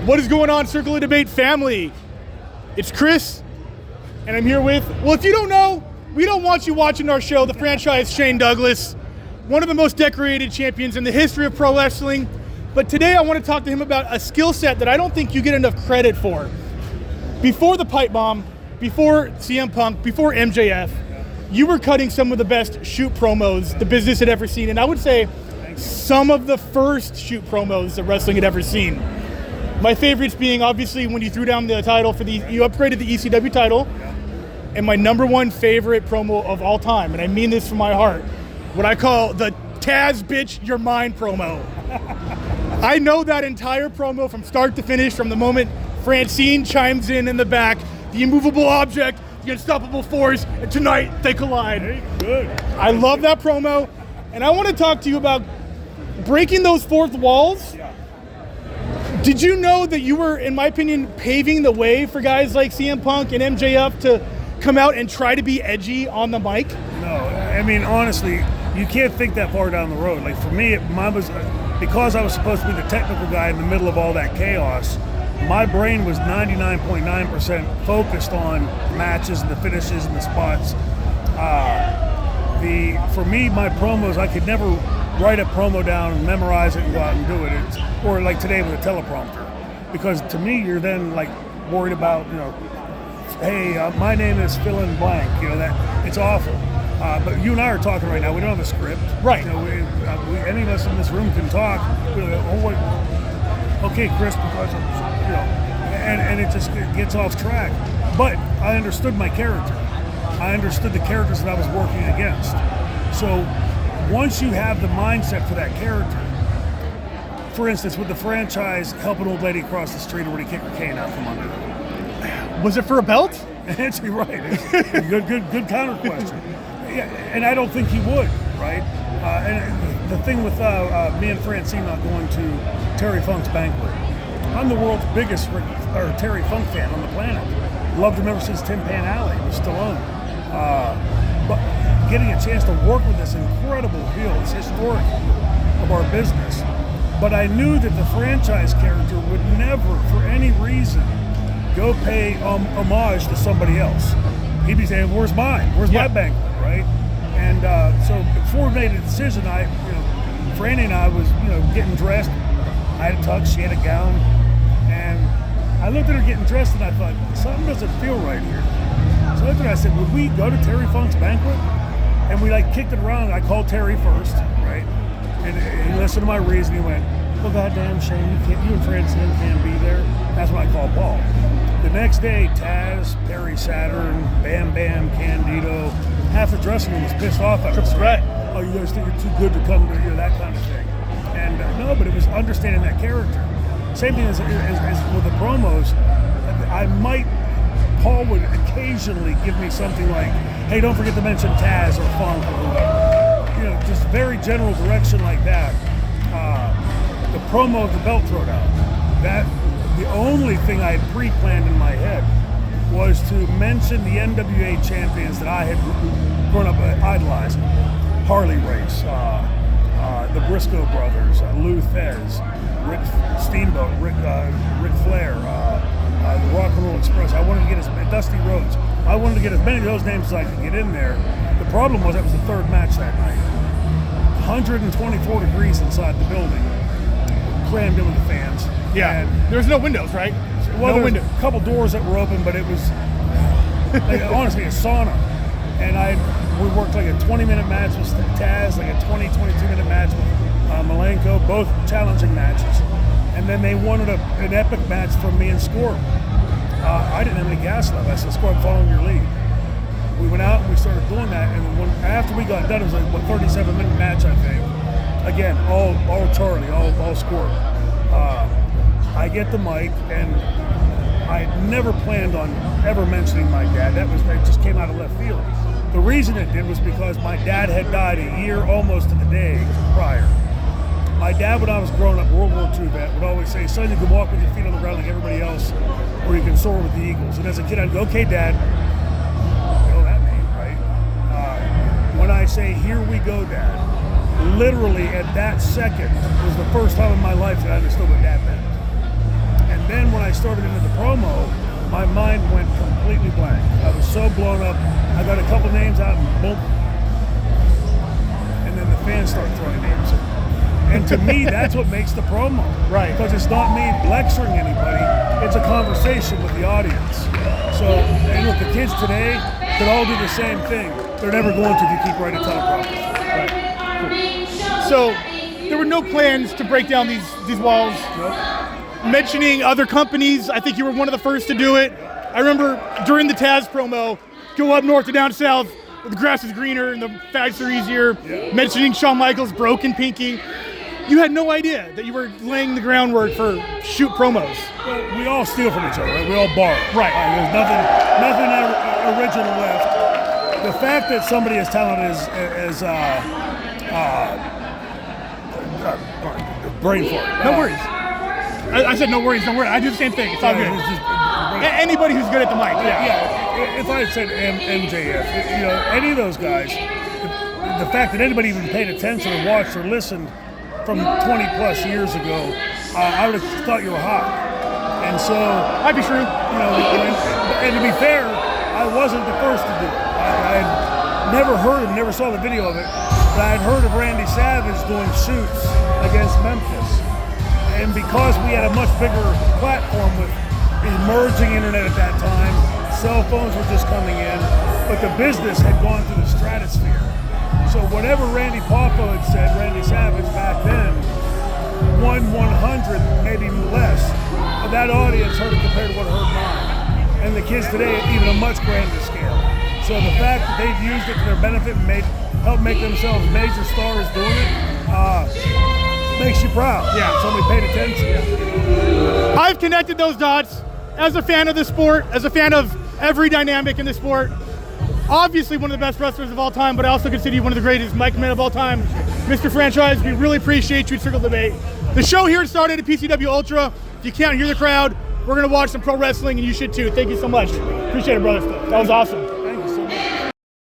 What is going on, Circle of Debate family? It's Chris, and I'm here with, well, if you don't know, we don't want you watching our show, the franchise Shane Douglas, one of the most decorated champions in the history of pro wrestling. But today I want to talk to him about a skill set that I don't think you get enough credit for. Before the pipe bomb, before CM Punk, before MJF, you were cutting some of the best shoot promos the business had ever seen. And I would say some of the first shoot promos that wrestling had ever seen. My favorites being obviously when you threw down the title you upgraded the ECW title, and my number one favorite promo of all time, and I mean this from my heart, what I call the Taz bitch you're mine promo. I know that entire promo from start to finish, from the moment Francine chimes in the back, the immovable object, the unstoppable force, and tonight they collide. Hey, good. I love that promo, and I want to talk to you about breaking those fourth walls. Did you know that you were, in my opinion, paving the way for guys like CM Punk and MJF to come out and try to be edgy on the mic? No, I mean, honestly, you can't think that far down the road. Like, for me, mine was, because I was supposed to be the technical guy in the middle of all that chaos, my brain was 99.9% focused on matches and the finishes and the spots. For me, my promos, I could never write a promo down and memorize it and go out and do it. Or like today with a teleprompter. Because to me, you're then like worried about, hey, my name is fill in blank. That it's awful. But you and I are talking right now. We don't have a script. Right. Any of us in this room can talk. Okay, Chris, because and it just gets off track. But I understood my character. I understood the characters that I was working against. So once you have the mindset for that character, for instance, with the franchise helping an old lady across the street already kick her cane out from under her. Was it for a belt? Actually, right. Good counter question. Yeah, and I don't think he would, right? And the thing with me and Francine not going to Terry Funk's banquet, I'm the world's biggest Terry Funk fan on the planet. Loved him ever since Tin Pan Alley with Stallone. But getting a chance to work with this incredible heel, it's historic of our business. But I knew that the franchise character would never, for any reason, go pay homage to somebody else. He'd be saying, "Where's mine? Where's my banquet?" Right? And so before we made a decision, Franny and I was, getting dressed. I had a tux, she had a gown, and I looked at her getting dressed, and I thought, something doesn't feel right here. So I looked at her, I said, would we go to Terry Funk's banquet? And we kicked it around. I called Terry first, right? And he listened to my reason. He went, "Well, goddamn, Shane, you and Francine can't be there." That's when I called Paul. The next day, Taz, Perry Saturn, Bam Bam, Candido, half the dressing room was pissed off at us. Right. Oh, you guys think you're too good to come to that kind of thing. And no, but it was understanding that character. Same thing as with the promos. Paul would occasionally give me something like, "Hey, don't forget to mention Taz or Funk or whoever." Just very general direction like that. The promo of the belt throwdown, the only thing I had pre-planned in my head was to mention the NWA champions that I had grown up idolizing. Harley Race, the Briscoe brothers, Lou Thez, Rick Steamboat, Ric Flair, the Rock and Roll Express. I wanted to get Dusty Rhodes. I wanted to get as many of those names as I could get in there. The problem was that was the third match that night. 124 degrees inside the building, crammed in with the fans. Yeah, and there was no windows, right? Well, there was a couple doors that were open, but it was honestly a sauna. And we worked like a 20-minute match with Taz, like a 22-minute match with Malenko, both challenging matches. And then they wanted an epic match from me and Scorp. I didn't have any gas left. I said, "Scorp, following your lead." We went out and we started doing that. And after we got done, it was like a 37-minute match, I think. Again, all Charlie, all Scorp. I get the mic, and I never planned on ever mentioning my dad. That just came out of left field. The reason it did was because my dad had died a year almost to the day prior. My dad, when I was growing up, World War II vet, would always say, "Son, you can walk with your feet on the ground like everybody else, or you can soar with the eagles." And as a kid, I'd go, "Okay, Dad." You know that name, right? When I say, "Here we go, Dad," literally at that second was the first time in my life that I understood what Dad meant. And then I started into the promo, my mind went completely blank. I was so blown up. I got a couple names out and boom. And then the fans start throwing names in. And to me, that's what makes the promo. Right. Because it's not me lecturing anybody. It's a conversation with the audience. So, and look, the kids today could all do the same thing. They're never going to if you keep writing teleprompters. Right. So there were no plans to break down these walls. Nope. Mentioning other companies, I think you were one of the first to do it. I remember during the Taz promo, go up north to down south, the grass is greener and the fags are easier. Yeah. Mentioning Shawn Michaels' broken pinky. You had no idea that you were laying the groundwork for shoot promos. Well, we all steal from each other, right? We all borrow. Right. There's nothing original left. The fact that somebody as talented as brain fart. No worries. I said no worries, don't worry. I do the same thing. It's all good. Anybody who's good at the mic. Yeah. If I had said MJF, any of those guys, the fact that anybody even paid attention or watched or listened from 20 plus years ago, I would have thought you were hot. And so, Might be true. And to be fair, I wasn't the first to do it. I had never heard of, never saw the video of it, but I had heard of Randy Savage doing shoots against Memphis. And because we had a much bigger platform with emerging internet at that time, cell phones were just coming in, but the business had gone through the stratosphere. So whatever Randy Poffo had said, Randy Savage back then, 1/100, maybe less, of that audience heard it compared to what heard mine. And the kids today at even a much grander scale. So the fact that they've used it to their benefit and helped make themselves major stars doing it, makes you proud. Yeah. Somebody paid attention. Yeah. I've connected those dots as a fan of the sport, as a fan of every dynamic in the sport. Obviously one of the best wrestlers of all time, but I also consider you one of the greatest mic men of all time. Mr. Franchise, we really appreciate you at Circle Debate. The show here started at PCWUltra. If you can't hear the crowd, we're going to watch some pro wrestling, and you should too. Thank you so much. Appreciate it, brother. That was awesome.